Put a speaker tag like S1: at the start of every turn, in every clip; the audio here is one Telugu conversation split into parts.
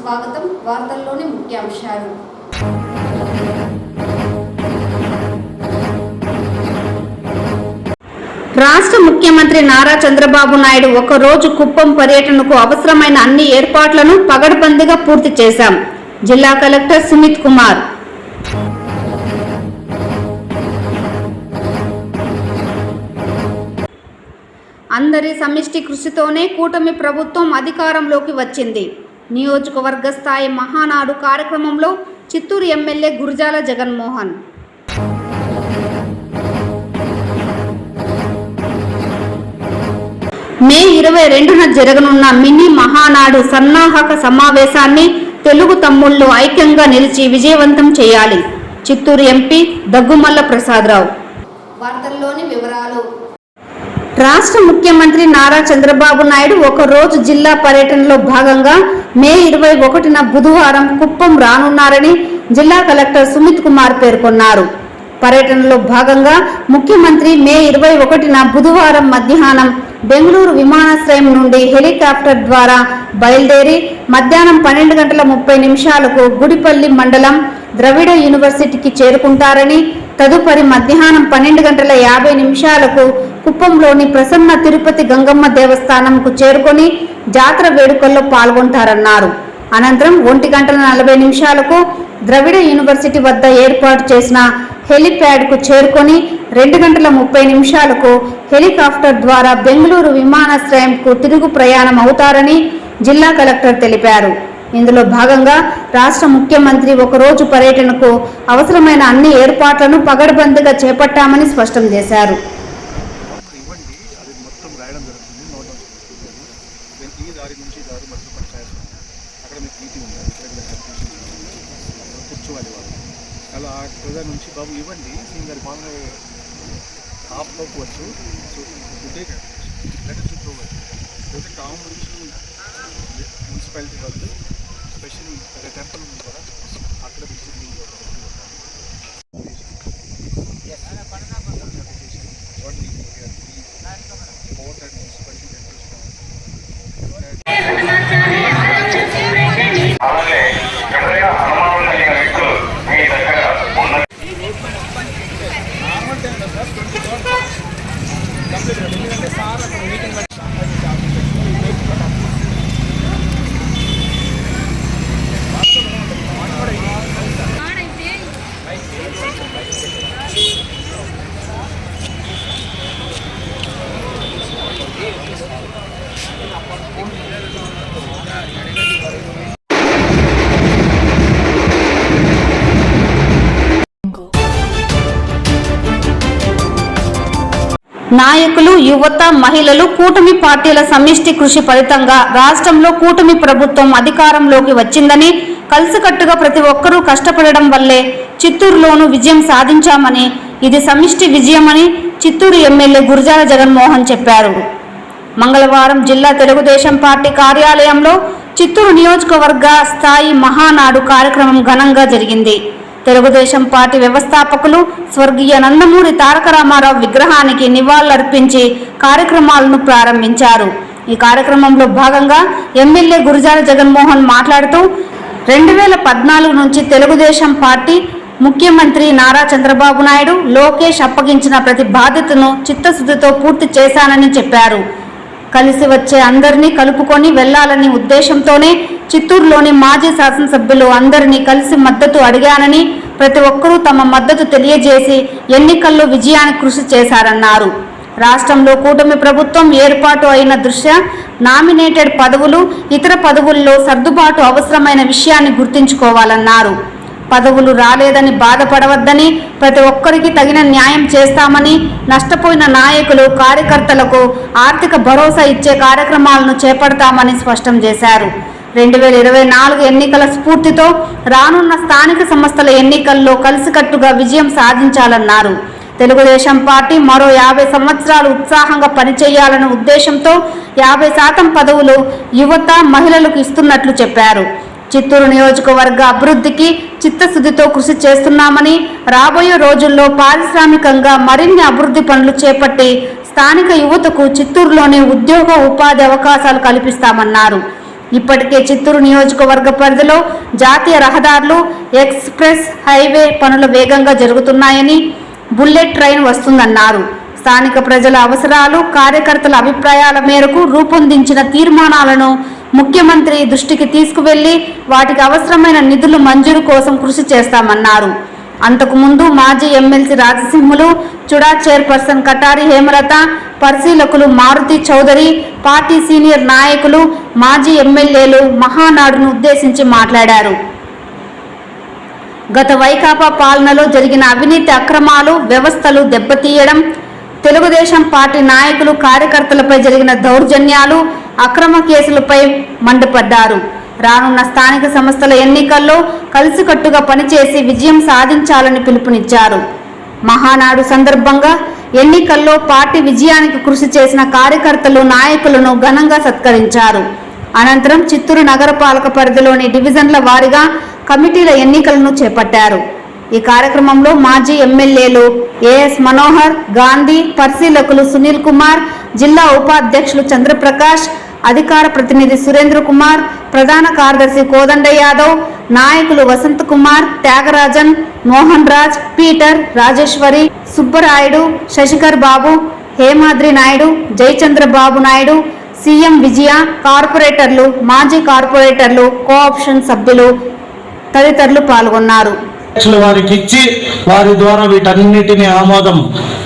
S1: స్వాగతం. వార్తల్లోని ముఖ్యాంశాలు. రాష్ట్ర ముఖ్యమంత్రి నారా చంద్రబాబు నాయుడు ఒకరోజు కుప్పం పర్యటనకు అవసరమైన అన్ని ఏర్పాట్లను పగడ్బందీగా పూర్తి చేశాం. జిల్లా కలెక్టర్ సుమిత్ కుమార్. అందరి సమిష్టి కృషితోనే కూటమి ప్రభుత్వం అధికారంలోకి వచ్చింది. నియోజకవర్గ స్థాయి మహానాడు కార్యక్రమంలో చిత్తూరు ఎమ్మెల్యే గురజాల జగన్మోహన్. మే 22న జరగనున్న మినీ మహానాడు సన్నాహక సమావేశాన్ని తెలుగు తమ్ముళ్లు ఐక్యంగా నిలిచి విజయవంతం చేయాలి. చిత్తూరు ఎంపీ దగ్గుమల్ల ప్రసాదరావు. వార్తల్లోని వివరాలు. రాష్ట్ర ముఖ్యమంత్రి నారా చంద్రబాబు నాయుడు ఒకరోజు జిల్లా పర్యటనలో భాగంగా మే 21న బుధవారం కుప్పం రానున్నారని జిల్లా కలెక్టర్ సుమిత్ కుమార్ పేర్కొన్నారు. పర్యటనలో భాగంగా ముఖ్యమంత్రి మే 21న బుధవారం మధ్యాహ్నం బెంగళూరు విమానాశ్రయం నుండి హెలికాప్టర్ ద్వారా బయలుదేరి మధ్యాహ్నం 12:30 గుడిపల్లి మండలం ద్రవిడ యూనివర్సిటీకి చేరుకుంటారని, తదుపరి మధ్యాహ్నం 12:50 కుప్పంలోని ప్రసన్న తిరుపతి గంగమ్మ దేవస్థానంకు చేరుకొని జాతర వేడుకల్లో పాల్గొంటారన్నారు. అనంతరం 1:40 ద్రవిడ యూనివర్సిటీ వద్ద ఏర్పాటు చేసిన హెలిప్యాడ్కు చేరుకొని 2:30 హెలికాప్టర్ ద్వారా బెంగళూరు విమానాశ్రయంకు తిరుగు ప్రయాణం అవుతారని జిల్లా కలెక్టర్ తెలిపారు. ఇందులో భాగంగా రాష్ట్ర ముఖ్యమంత్రి ఒకరోజు పర్యటనకు అవసరమైన అన్ని ఏర్పాట్లను పగడ్బందీగా చేపట్టామని స్పష్టం చేశారు.
S2: బాబు ఇవ్వండి సింగర్ మామూలుగా టాప్లోకి వచ్చు టామ్ నుంచి మున్సిపాలిటీ వాళ్ళు స్పెషల్ టెంపుల్ ఉంది కదా అక్కడ
S1: నాయకులు, యువత, మహిళలు, కూటమి పార్టీల సమిష్టి కృషి ఫలితంగా రాష్ట్రంలో కూటమి ప్రభుత్వం అధికారంలోకి వచ్చిందని, కలిసికట్టుగా ప్రతి ఒక్కరూ కష్టపడడం వల్లే చిత్తూరులోనూ విజయం సాధించామని, ఇది సమిష్టి విజయమని చిత్తూరు ఎమ్మెల్యే గురజాల జగన్మోహన్ చెప్పారు. మంగళవారం జిల్లా తెలుగుదేశం పార్టీ కార్యాలయంలో చిత్తూరు నియోజకవర్గ స్థాయి మహానాడు కార్యక్రమం ఘనంగా జరిగింది. తెలుగుదేశం పార్టీ వ్యవస్థాపకులు స్వర్గీయ నందమూరి తారక రామారావు విగ్రహానికి నివాళులర్పించి కార్యక్రమాలను ప్రారంభించారు. ఈ కార్యక్రమంలో భాగంగా ఎమ్మెల్యే గురజాల జగన్మోహన్ మాట్లాడుతూ 2014 నుంచి తెలుగుదేశం పార్టీ ముఖ్యమంత్రి నారా చంద్రబాబు నాయుడు, లోకేష్ అప్పగించిన ప్రతి బాధ్యతను చిత్తశుద్ధితో పూర్తి చేశానని చెప్పారు. కలిసి వచ్చే అందరినీ కలుపుకొని వెళ్లాలని ఉద్దేశంతోనే చిత్తూరులోని మాజీ శాసనసభ్యులు అందరినీ కలిసి మద్దతు అడిగానని, ప్రతి ఒక్కరూ తమ మద్దతు తెలియజేసి ఎన్నికల్లో విజయానికి కృషి చేశారన్నారు. రాష్ట్రంలో కూటమి ప్రభుత్వం ఏర్పాటు అయిన దృష్ట్యా నామినేటెడ్ పదవులు, ఇతర పదవుల్లో సర్దుబాటు అవసరమైన విషయాన్ని గుర్తుంచుకోవాలన్నారు. పదవులు రాలేదని బాధపడవద్దని, ప్రతి ఒక్కరికి తగిన న్యాయం చేస్తామని, నష్టపోయిన నాయకులు, కార్యకర్తలకు ఆర్థిక భరోసా ఇచ్చే కార్యక్రమాలను చేపడతామని స్పష్టం చేశారు. 2024 ఎన్నికల స్ఫూర్తితో రానున్న స్థానిక సంస్థల ఎన్నికల్లో కలిసికట్టుగా విజయం సాధించాలన్నారు. తెలుగుదేశం పార్టీ మరో 50 సంవత్సరాలు ఉత్సాహంగా పనిచేయాలనే ఉద్దేశంతో 50% పదవులు యువత, మహిళలకు ఇస్తున్నట్లు చెప్పారు. చిత్తూరు నియోజకవర్గ అభివృద్ధికి చిత్తశుద్ధితో కృషి చేస్తున్నామని, రాబోయే రోజుల్లో పారిశ్రామికంగా మరిన్ని అభివృద్ధి పనులు చేపట్టి స్థానిక యువతకు చిత్తూరులోనే ఉద్యోగ, ఉపాధి అవకాశాలు కల్పిస్తామన్నారు. ఇప్పటికే చిత్తూరు నియోజకవర్గ పరిధిలో జాతీయ రహదారులు, ఎక్స్ప్రెస్ హైవే పనులు వేగంగా జరుగుతున్నాయని, బుల్లెట్ ట్రైన్ వస్తుందన్నారు. స్థానిక ప్రజల అవసరాలు, కార్యకర్తల అభిప్రాయాల మేరకు రూపొందించిన తీర్మానాలను ముఖ్యమంత్రి దృష్టికి తీసుకువెళ్లి వాటికి అవసరమైన నిధులు మంజూరు కోసం కృషి చేస్తామన్నారు. అంతకుముందు మాజీ ఎమ్మెల్సీ రాజసింహులు, చుడా చైర్పర్సన్ కటారి హేమలత, పరిశీలకులు మారుతి చౌదరి, పార్టీ సీనియర్ నాయకులు, మాజీ ఎమ్మెల్యేలు మహానాడును ఉద్దేశించి మాట్లాడారు. గత వైకాపా పాలనలో జరిగిన అవినీతి అక్రమాలు, వ్యవస్థలు దెబ్బతీయడం, తెలుగుదేశం పార్టీ నాయకులు, కార్యకర్తలపై జరిగిన దౌర్జన్యాలు, అక్రమ కేసులపై మండిపడ్డారు. రానున్న స్థానిక సంస్థల ఎన్నికల్లో కలిసికట్టుగా పనిచేసి విజయం సాధించాలని పిలుపునిచ్చారు. మహానాడు సందర్భంగా ఎన్నికల్లో పార్టీ విజయానికి కృషి చేసిన కార్యకర్తలు, నాయకులను ఘనంగా సత్కరించారు. అనంతరం చిత్తూరు నగరపాలక పరిధిలోని డివిజన్ల వారీగా కమిటీల ఎన్నికలను చేపట్టారు. ఈ కార్యక్రమంలో మాజీ ఎమ్మెల్యేలు ఏఎస్ మనోహర్, గాంధీ, పరిశీలకులు సునీల్ కుమార్, జిల్లా ఉపాధ్యక్షులు చంద్రప్రకాష్, అధికార ప్రతినిధి సురేంద్ర కుమార్, ప్రధాన కార్యదర్శి కోదండ యాదవ్, నాయకులు వసంత్ కుమార్, త్యాగరాజన్, మోహన్ రాజ్, పీటర్, రాజేశ్వరి, సుబ్బరాయుడు, శశికర్ బాబు, హేమాద్రి నాయుడు, జయచంద్రబాబు నాయుడు, సీఎం విజయ, కార్పొరేటర్లు, మాజీ కార్పొరేటర్లు, కోఆప్షన్ సభ్యులు తదితరులు పాల్గొన్నారు.
S3: వారికి ఇచ్చి వారి ద్వారా వీటన్నిటిని ఆమోదం,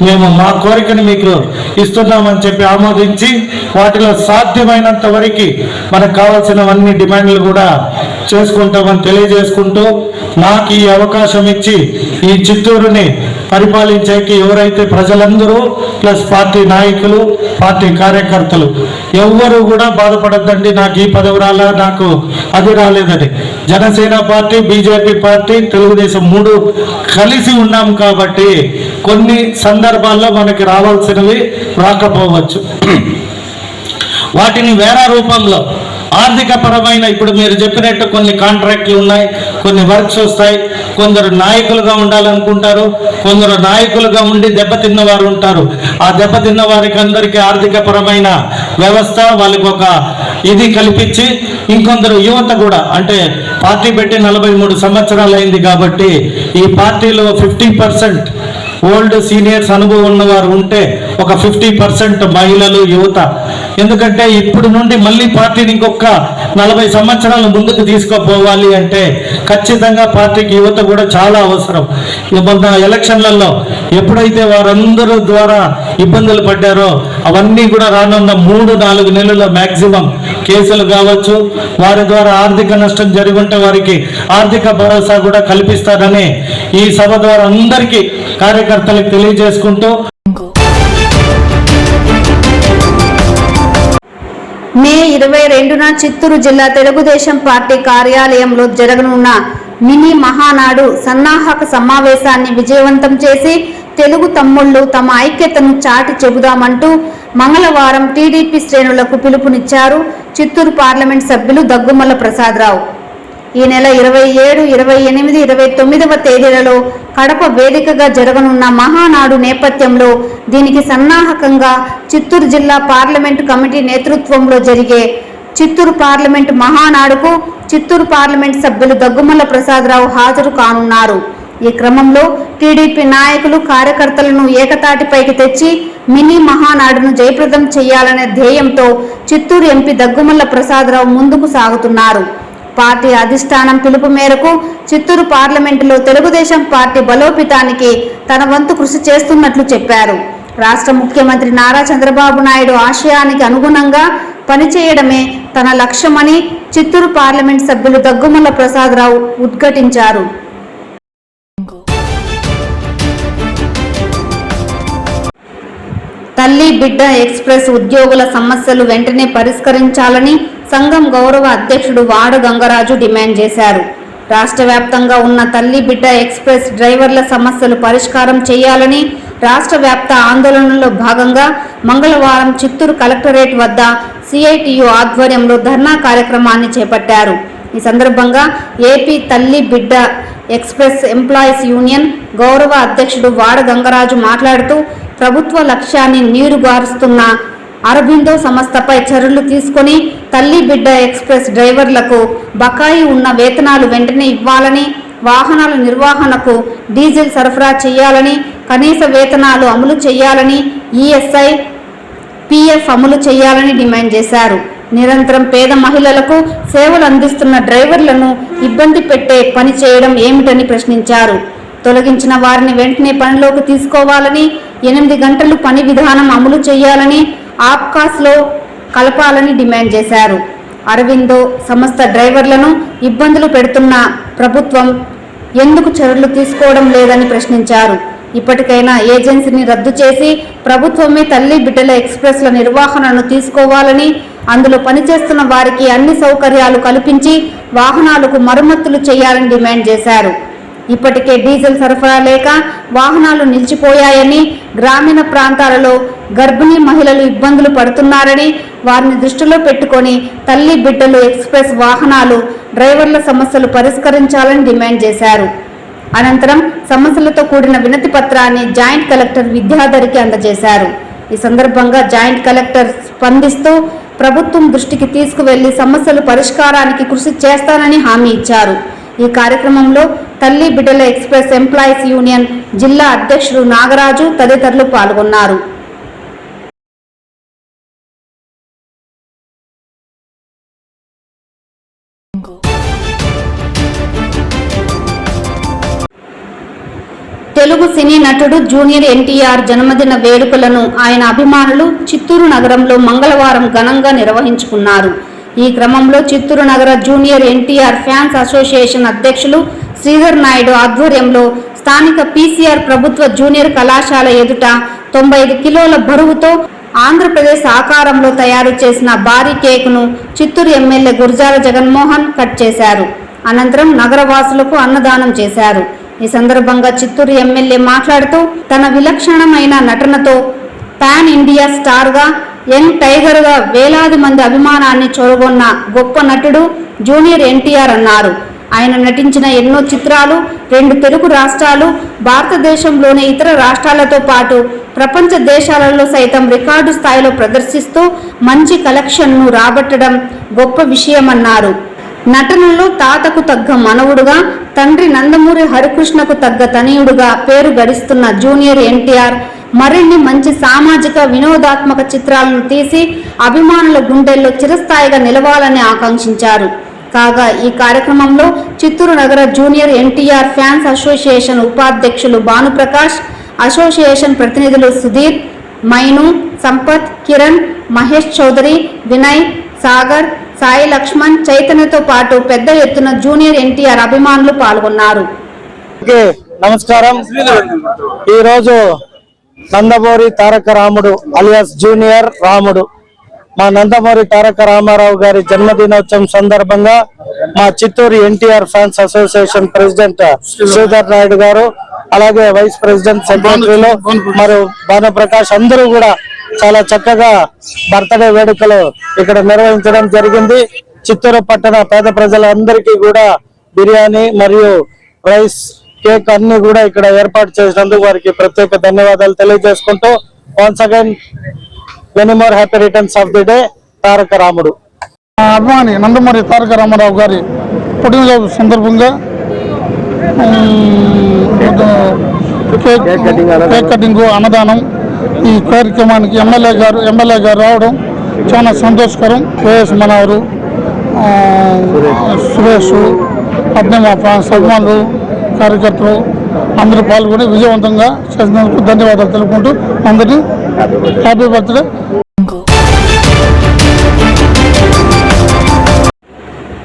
S3: మేము మా కోరికను మీకు ఇస్తున్నామని చెప్పి ఆమోదించి వాటిలో సాధ్యమైనంత వరకు మనకు కావాల్సినవన్నీ డిమాండ్లు కూడా చేసుకుంటామని తెలియజేసుకుంటూ, నాకు ఈ అవకాశం ఇచ్చి ఈ చిత్తూరుని పరిపాలించేకి ఎవరైతే ప్రజలందరూ ప్లస్ పార్టీ నాయకులు, పార్టీ కార్యకర్తలు ఎవ్వరూ కూడా బాధపడద్దండి. నాకు ఈ పదవి రాలా, నాకు అది రాలేదని. Janasena party, BJP party, Telugu Desam మూడు కలిసి ఉన్నాం కాబట్టి కొన్ని సందర్భాల్లో మనకి రావాల్సినవి రాకపోవచ్చు. వాటిని వేరే రూపంలో ఆర్థిక పరమైన, ఇప్పుడు మీరు చెప్పినట్టు కొన్ని కాంట్రాక్ట్లు ఉన్నాయి, కొన్ని వర్క్స్ వస్తాయి. కొందరు నాయకులుగా ఉండాలనుకుంటారు, కొందరు నాయకులుగా ఉండి దెబ్బతిన్న వారు ఉంటారు. ఆ దెబ్బతిన్న వారికి అందరికీ ఆర్థిక పరమైన వ్యవస్థ వాళ్ళకి ఒక ఇది కల్పించి, ఇంకొందరు యువత కూడా, అంటే పార్టీ పెట్టి 43 సంవత్సరాలు అయింది కాబట్టి ఈ పార్టీలో 50% ఓల్డ్ సీనియర్స్ అనుభవం ఉన్నవారు ఉంటే ఒక 50% మహిళలు, యువత. ఎందుకంటే ఇప్పుడు నుండి మళ్ళీ పార్టీని ఇంకొక 40 సంవత్సరాల ముందుకు తీసుకుపోవాలి అంటే ఖచ్చితంగా పార్టీకి యువత కూడా చాలా అవసరం. మొన్న ఎలక్షన్లలో ఎప్పుడైతే వారందరూ ద్వారా ఇబ్బందులు పడ్డారో అవన్నీ కూడా రానున్న 3-4 నెలల మ్యాక్సిమం కేసులు కావచ్చు, వారి ద్వారా ఆర్థిక నష్టం జరిగి ఉంటే వారికి ఆర్థిక భరోసా కూడా కల్పిస్తారని ఈ సభ ద్వారా అందరికీ కార్యకర్తలకు తెలియజేసుకుంటూ,
S1: మే 22న చిత్తూరు జిల్లా తెలుగుదేశం పార్టీ కార్యాలయంలో జరగనున్న మినీ మహానాడు సన్నాహక సమావేశాన్ని విజయవంతం చేసి తెలుగు తమ్ముళ్లు తమ ఐక్యతను చాటి చెబుదామంటూ మంగళవారం టీడీపీ శ్రేణులకు పిలుపునిచ్చారు చిత్తూరు పార్లమెంట్ సభ్యులు దగ్గుమల్ల ప్రసాదరావు. ఈ నెల 27, 28, 29వ తేదీలలో కడప వేదికగా జరగనున్న మహానాడు నేపథ్యంలో దీనికి సన్నాహకంగా చిత్తూరు జిల్లా పార్లమెంటు కమిటీ నేతృత్వంలో జరిగే చిత్తూరు పార్లమెంటు మహానాడుకు చిత్తూరు పార్లమెంట్ సభ్యులు దగ్గుమల్ల ప్రసాదరావు హాజరు కానున్నారు. ఈ క్రమంలో టీడీపీ నాయకులు, కార్యకర్తలను ఏకతాటిపైకి తెచ్చి మినీ మహానాడును జయప్రదం చేయాలనే ధ్యేయంతో చిత్తూరు ఎంపీ దగ్గుమల్ల ప్రసాదరావు ముందుకు సాగుతున్నారు. పార్టీ అధిష్టానం పిలుపు మేరకు చిత్తూరు పార్లమెంటులో తెలుగుదేశం పార్టీ బలోపేతానికి తన వంతు కృషి చేస్తున్నట్లు చెప్పారు. రాష్ట్ర ముఖ్యమంత్రి నారా చంద్రబాబు నాయుడు ఆశయానికి అనుగుణంగా పనిచేయడమే తన లక్ష్యమని చిత్తూరు పార్లమెంట్ సభ్యులు దగ్గుమల్ల ప్రసాదరావు ఉద్ఘాటించారు. తల్లి బిడ్డ ఎక్స్ప్రెస్ ఉద్యోగుల సమస్యలు వెంటనే పరిష్కరించాలని సంఘం గౌరవ అధ్యక్షుడు వాడ గంగరాజు డిమాండ్ చేశారు. రాష్ట్ర వ్యాప్తంగా ఉన్న తల్లి బిడ్డ ఎక్స్ప్రెస్ డ్రైవర్ల సమస్యలు పరిష్కారం చేయాలని రాష్ట్ర వ్యాప్త ఆందోళనలో భాగంగా మంగళవారం చిత్తూరు కలెక్టరేట్ వద్ద సిఐటియు ఆధ్వర్యంలో ధర్నా కార్యక్రమాన్ని చేపట్టారు. ఈ సందర్భంగా ఏపీ తల్లి బిడ్డ ఎక్స్ప్రెస్ ఎంప్లాయీస్ యూనియన్ గౌరవ అధ్యక్షుడు వాడ గంగరాజు మాట్లాడుతూ ప్రభుత్వ లక్ష్యాన్ని నీరుగారుస్తున్న అరబిందో సంస్థపై చర్యలు తీసుకొని తల్లి బిడ్డ ఎక్స్ప్రెస్ డ్రైవర్లకు బకాయి ఉన్న వేతనాలు వెంటనే ఇవ్వాలని, వాహనాల నిర్వహణకు డీజిల్ సరఫరా చేయాలని, కనీస వేతనాలు అమలు చేయాలని, ఈఎస్ఐ, పిఎఫ్ అమలు చేయాలని డిమాండ్ చేశారు. నిరంతరం పేద మహిళలకు సేవలు అందిస్తున్న డ్రైవర్లను ఇబ్బంది పెట్టే పని చేయడం ఏమిటని ప్రశ్నించారు. తొలగించిన వారిని వెంటనే పనిలోకి తీసుకోవాలని, 8 గంటలు పని విధానం అమలు చేయాలని, ఆప్కాస్లో కలపాలని డిమాండ్ చేశారు. అరవిందో సంస్థ డ్రైవర్లను ఇబ్బందులు పెడుతున్న ప్రభుత్వం ఎందుకు చర్యలు తీసుకోవడం లేదని ప్రశ్నించారు. ఇప్పటికైనా ఏజెన్సీని రద్దు చేసి ప్రభుత్వమే తల్లి బిడ్డల ఎక్స్ప్రెస్ల నిర్వహణను తీసుకోవాలని, అందులో పనిచేస్తున్న వారికి అన్ని సౌకర్యాలు కల్పించి వాహనాలకు మరమ్మతులు చేయాలని డిమాండ్ చేశారు. ఇప్పటికే డీజిల్ సరఫరా లేక వాహనాలు నిలిచిపోయాయని, గ్రామీణ ప్రాంతాలలో గర్భిణీ మహిళలు ఇబ్బందులు పడుతున్నారని, వారిని దృష్టిలో పెట్టుకొని తల్లి బిడ్డలు ఎక్స్ప్రెస్ వాహనాలు డ్రైవర్ల సమస్యలు పరిష్కరించాలని డిమాండ్ చేశారు. అనంతరం సమస్యలతో కూడిన వినతి పత్రాన్ని జాయింట్ కలెక్టర్ విద్యాధరికి అందజేశారు. ఈ సందర్భంగా జాయింట్ కలెక్టర్ స్పందిస్తూ ప్రభుత్వం దృష్టికి తీసుకువెళ్లి సమస్యలు పరిష్కారానికి కృషి చేస్తానని హామీ ఇచ్చారు. ఈ కార్యక్రమంలో తల్లి బిడ్డల ఎక్స్ప్రెస్ ఎంప్లాయీస్ యూనియన్ జిల్లా అధ్యక్షుడు నాగరాజు తదితరులు పాల్గొన్నారు. తెలుగు సినీ నటుడు జూనియర్ ఎన్టీఆర్ జన్మదిన వేడుకలను ఆయన అభిమానులు చిత్తూరు నగరంలో మంగళవారం ఘనంగా నిర్వహించుకున్నారు. ఈ క్రమంలో చిత్తూరు నగర జూనియర్ ఎన్టీఆర్ ఫ్యాన్స్ అసోసియేషన్ అధ్యక్షులు శ్రీధర్ నాయుడు ఆధ్వర్యంలో స్థానిక పీసీఆర్ ప్రభుత్వ జూనియర్ కళాశాల ఎదుట 95 కిలోల బరువుతో ఆంధ్రప్రదేశ్ ఆకారంలో తయారు చేసిన భారీ కేకును చిత్తూరు ఎమ్మెల్యే గురజాల జగన్మోహన్ కట్ చేశారు. అనంతరం నగరవాసులకు అన్నదానం చేశారు. ఈ సందర్భంగా చిత్తూరు ఎమ్మెల్యే మాట్లాడుతూ తన విలక్షణమైన నటనతో పాన్ ఇండియా స్టార్గా, యంగ్ టైగర్గా వేలాది మంది అభిమానాన్ని చూరగొన్న గొప్ప నటుడు జూనియర్ ఎన్టీఆర్ అన్నారు. ఆయన నటించిన ఎన్నో చిత్రాలు 2 తెలుగు రాష్ట్రాలు, భారతదేశంలోని ఇతర రాష్ట్రాలతో పాటు ప్రపంచ దేశాలలో సైతం రికార్డు స్థాయిలో ప్రదర్శిస్తూ మంచి కలెక్షన్ను రాబట్టడం గొప్ప విషయమన్నారు. నటనలో తాతకు తగ్గ మనవుడుగా, తండ్రి నందమూరి హరికృష్ణకు తగ్గ తనయుడుగా పేరు గడిస్తున్న జూనియర్ ఎన్టీఆర్ మరిన్ని మంచి సామాజిక వినోదాత్మక చిత్రాలను తీసి అభిమానుల గుండెల్లో చిరస్థాయిగా నిలవాలని ఆకాంక్షించారు. కాగా ఈ కార్యక్రమంలో చిత్తూరు నగర జూనియర్ ఎన్టీఆర్ ఫ్యాన్స్ అసోసియేషన్ ఉపాధ్యక్షులు భానుప్రకాష్, అసోసియేషన్ ప్రతినిధులు సుధీర్, మైను, సంపత్, కిరణ్, మహేష్ చౌదరి, వినయ్, సాగర్, సాయి లక్ష్మణ్, చైతన్యతో పాటు పెద్ద ఎత్తున జూనియర్ ఎన్టీఆర్ అభిమానులు పాల్గొన్నారు.
S4: నమస్కారం. ఈరోజు నందమూరి తారక రాముడు అలియాస్ జూనియర్ రాముడు మా నందమూరి తారక రామారావు గారి జన్మదినోత్సవం సందర్భంగా మా Chittoor NTR fans association president Sridhar Naidu గారు, అలాగే వైస్ ప్రెసిడెంట్ సెక్రటరీలు మరియు భానుప్రకాష్ అందరూ కూడా చాలా చక్కగా బర్త్డే వేడుకలు ఇక్కడ నిర్వహించడం జరిగింది. చిత్తూరు పట్టణ పేద ప్రజలందరికీ కూడా బిర్యానీ మరియు రైస్, కేక్ అన్ని కూడా ఇక్కడ ఏర్పాటు చేసినందుకు వారికి ప్రత్యేక ధన్యవాదాలు తెలియజేసుకుంటూ once again many more happy returns of the day Taraka Ramudu.
S5: అభిమాని నందమూరి తారక రామారావు గారి పుట్టినరోజు సందర్భంగా కేక్ కటింగ్, అన్నదానం ఈ కార్యక్రమానికి ఎమ్మెల్యే గారు రావడం చాలా సంతోషకరం. వైఎస్ మనవరు, సురేష్, పద్మ ఫ్యాన్స్ అభిమానులు, కార్యకర్తలు అందరూ పాల్గొని విజయవంతంగా చేసినందుకు ధన్యవాదాలు తెలుపుకుంటూ అందరినీ హ్యాపీ బర్త్డే.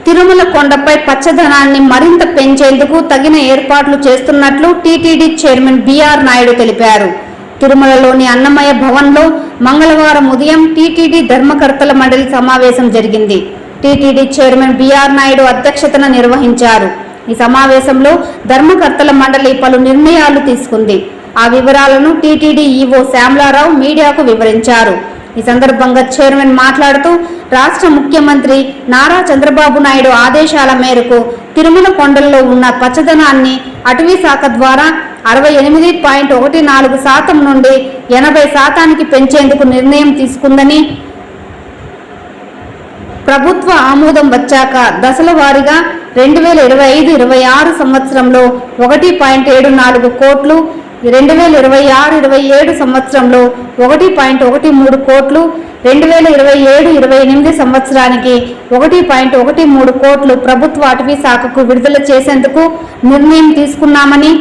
S1: తిరుమల కొండపై పచ్చదనాన్ని మరింత పెంచేందుకు తగిన ఏర్పాట్లు చేస్తున్నట్లు టీటీడీ చైర్మన్ బిఆర్ నాయుడు తెలిపారు. తిరుమలలోని అన్నమయ్య భవన్లో మంగళవారం ఉదయం టీటీడీ ధర్మకర్తల మండలి సమావేశం జరిగింది. టీటీడీ చైర్మన్ బిఆర్ నాయుడు అధ్యక్షతన నిర్వహించారు. ఈ సమావేశంలో ధర్మకర్తల మండలి పలు నిర్ణయాలు తీసుకుంది. ఆ వివరాలను టీటీడీ ఈవో శ్యామలారావు మీడియాకు వివరించారు. ఈ సందర్భంగా చైర్మన్ మాట్లాడుతూ రాష్ట్ర ముఖ్యమంత్రి నారా చంద్రబాబు నాయుడు ఆదేశాల మేరకు తిరుమల కొండల్లో ఉన్న పచ్చదనాన్ని అటవీ శాఖ ద్వారా 68.14% నుండి 80% పెంచేందుకు నిర్ణయం తీసుకుందని, ప్రభుత్వ ఆమోదం వచ్చాక దశల వారీగా 2025-26 సంవత్సరంలో 1.74 కోట్లు, 2026-27 సంవత్సరంలో 1.13 కోట్లు, 2027-28 సంవత్సరానికి 1.13 కోట్లు ప్రభుత్వ అటవీ శాఖకు విడుదల చేసేందుకు నిర్ణయం తీసుకున్నామని,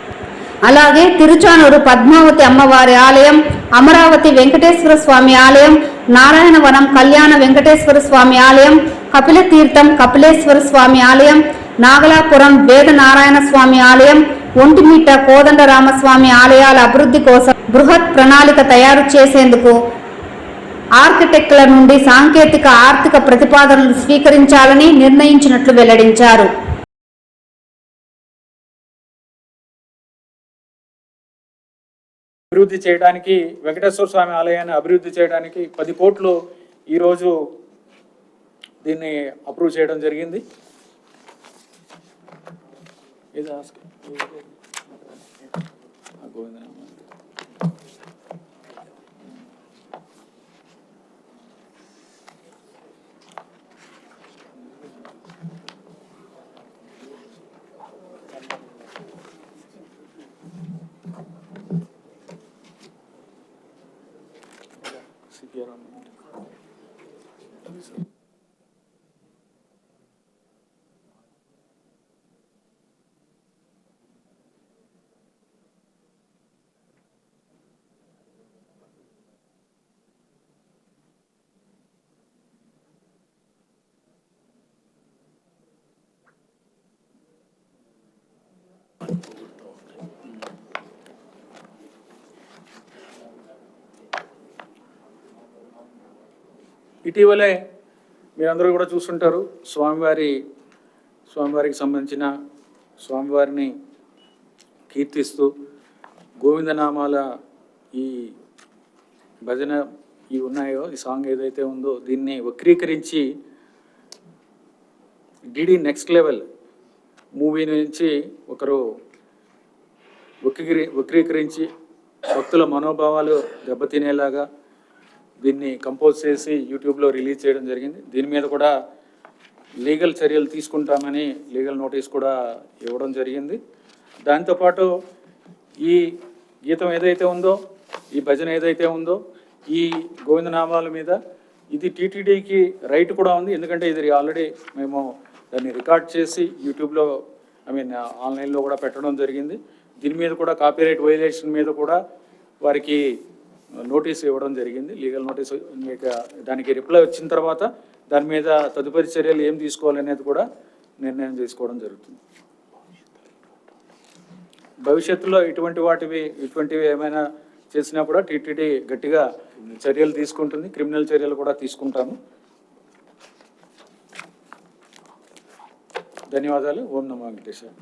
S1: అలాగే తిరుచానూరు పద్మావతి అమ్మవారి ఆలయం, అమరావతి వెంకటేశ్వర స్వామి ఆలయం, నారాయణవనం కళ్యాణ వెంకటేశ్వర స్వామి ఆలయం, కపిల తీర్థం కపిలేశ్వర స్వామి ఆలయం, నాగలాపురం వేద నారాయణ స్వామి ఆలయం, ఒంటిమిట్ట కోదండరామస్వామి ఆలయాల అభివృద్ధి కోసం బృహత్ ప్రణాళిక తయారు చేసేందుకు ఆర్కిటెక్టుల నుండి సాంకేతిక ఆర్థిక ప్రతిపాదనలు స్వీకరించాలని నిర్ణయించినట్లు వెల్లడించారు.
S6: అభివృద్ధి చేయడానికి వెంకటేశ్వర స్వామి ఆలయాన్ని అభివృద్ధి చేయడానికి 10 కోట్లు ఈరోజు దీన్ని అప్రూవ్ చేయడం జరిగింది. ఇటీవలే మీరందరూ కూడా చూస్తుంటారు, స్వామివారికి సంబంధించిన స్వామివారిని కీర్తిస్తూ గోవిందనామాల ఈ భజన ఉన్నాయో, ఈ సాంగ్ ఏదైతే ఉందో దీన్ని వక్రీకరించి డిడి నెక్స్ట్ లెవెల్ మూవీ నుంచి ఒకరు వక్రీకరించి భక్తుల మనోభావాలు దెబ్బతినేలాగా దీన్ని కంపోజ్ చేసి యూట్యూబ్లో రిలీజ్ చేయడం జరిగింది. దీని మీద కూడా లీగల్ చర్యలు తీసుకుంటామని లీగల్ నోటీస్ కూడా ఇవ్వడం జరిగింది. దాంతోపాటు ఈ గీతం ఏదైతే ఉందో, ఈ భజన ఏదైతే ఉందో, ఈ గోవిందనామాల మీద ఇది టీటీడీకి రైట్ కూడా ఉంది. ఎందుకంటే ఇది ఆల్రెడీ మేము దాన్ని రికార్డ్ చేసి యూట్యూబ్లో ఆన్లైన్లో కూడా పెట్టడం జరిగింది. దీని మీద కూడా కాపీరైట్ వైలేషన్ మీద కూడా వారికి నోటీస్ ఇవ్వడం జరిగింది, లీగల్ నోటీస్. దానికి రిప్లై వచ్చిన తర్వాత దాని మీద తదుపరి చర్యలు ఏం తీసుకోవాలనేది కూడా నిర్ణయం తీసుకోవడం జరుగుతుంది. భవిష్యత్తులో ఇటువంటివి ఏమైనా చేసినా కూడా టీటీడీ గట్టిగా చర్యలు తీసుకుంటుంది, క్రిమినల్ చర్యలు కూడా తీసుకుంటాము. ధన్యవాదాలు. ఓం నమో వెంకటేశ్వర.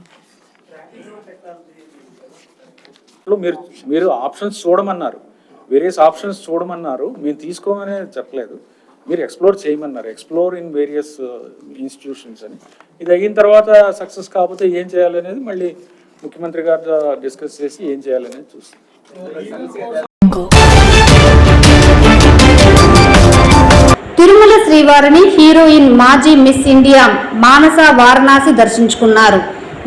S6: మీరు ఆప్షన్స్ చూడమన్నారు, వేరియస్ ఆప్షన్స్ చూడమన్నారు, మేము తీసుకోమని చెప్పలేదు, మీరు ఎక్స్ప్లోర్ చేయమన్నారు, ఎక్స్ప్లోర్ ఇన్ వేరియస్ ఇన్స్టిట్యూషన్స్ అని. ఇది అయిన తర్వాత సక్సెస్ కాకపోతే ఏం చేయాలనేది మళ్ళీ ముఖ్యమంత్రి గారితో డిస్కస్ చేసి ఏం చేయాలనేది చూస్తాం.
S1: తిరుమల శ్రీవారిని హీరోయిన్ మాజీ మిస్ ఇండియా మానస వారణాసి దర్శించుకున్నారు.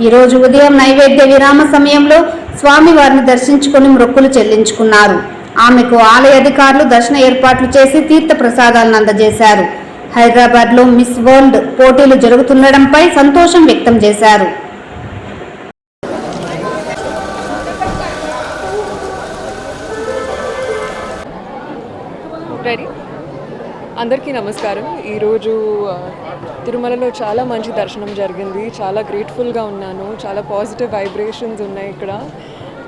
S1: ఈరోజు ఉదయం నైవేద్య విరామ సమయంలో స్వామివారిని దర్శించుకుని మొక్కులు చెల్లించుకున్నారు. ఆమెకు ఆలయ అధికారులు దర్శన ఏర్పాట్లు చేసి తీర్థ ప్రసాదాలను అందజేశారు. హైదరాబాద్లో మిస్ వరల్డ్ పోటీలు జరుగుతుండడంపై సంతోషం వ్యక్తం చేశారు.
S7: అందరికీ నమస్కారం. ఈరోజు తిరుమలలో చాలా మంచి దర్శనం జరిగింది. చాలా గ్రేట్ఫుల్గా ఉన్నాను. చాలా పాజిటివ్ వైబ్రేషన్స్ ఉన్నాయి ఇక్కడ.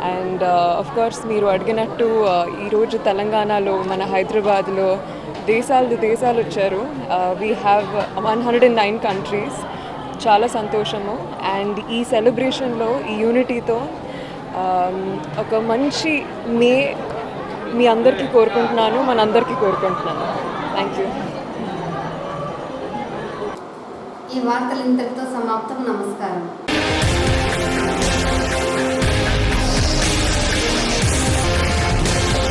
S7: అండ్ ఆఫ్ కోర్స్ మీరు అడిగినట్టు ఈరోజు తెలంగాణలో మన హైదరాబాద్లో దేశాలు వచ్చారు. We have 109 countries. చాలా సంతోషము. అండ్ ఈ సెలబ్రేషన్లో ఈ యూనిటీతో ఒక మంచి మీ అందరికీ కోరుకుంటున్నాను, మనందరికీ కోరుకుంటున్నాను. Thank you.
S1: ఈ వార్తలు ఇంతటితో సమాప్తం. నమస్కారం.